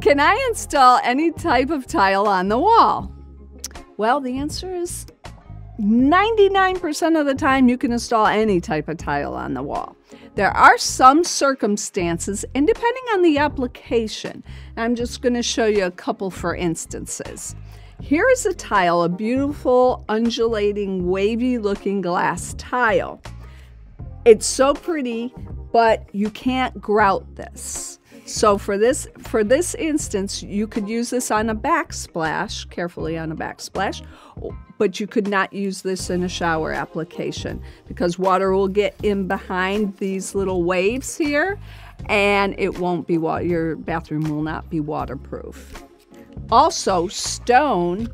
Can I install any type of tile on the wall? Well, the answer is 99% of the time you can install any type of tile on the wall. There are some circumstances, and depending on the application, I'm just going to show you a couple for instances. Here is a tile, a beautiful, undulating, wavy-looking glass tile. It's so pretty, but you can't grout this. So for this instance, you could use this on a backsplash, carefully on a backsplash, but you could not use this in a shower application because water will get in behind these little waves here and it won't be your bathroom will not be waterproof. Also, stone,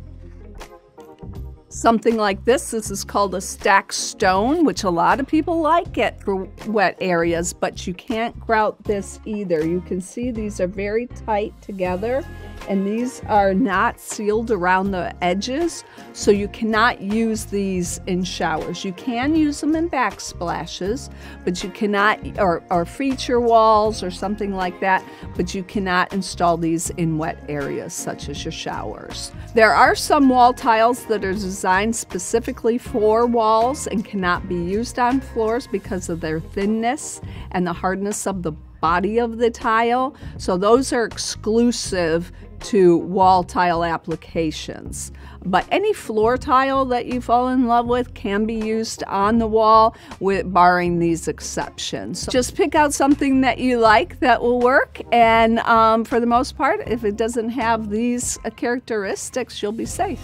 something like this is called a stacked stone, which a lot of people like it for wet areas, but you can't grout this either. You can see these are very tight together, and these are not sealed around the edges, so you cannot use these in showers. You can use them in backsplashes, but you cannot, or feature walls or something like that, but you cannot install these in wet areas such as your showers. There are some wall tiles that are designed specifically for walls and cannot be used on floors because of their thinness and the hardness of the body of the tile. So those are exclusive to wall tile applications. But any floor tile that you fall in love with can be used on the wall, barring these exceptions. So just pick out something that you like that will work, and for the most part, if it doesn't have these characteristics, you'll be safe.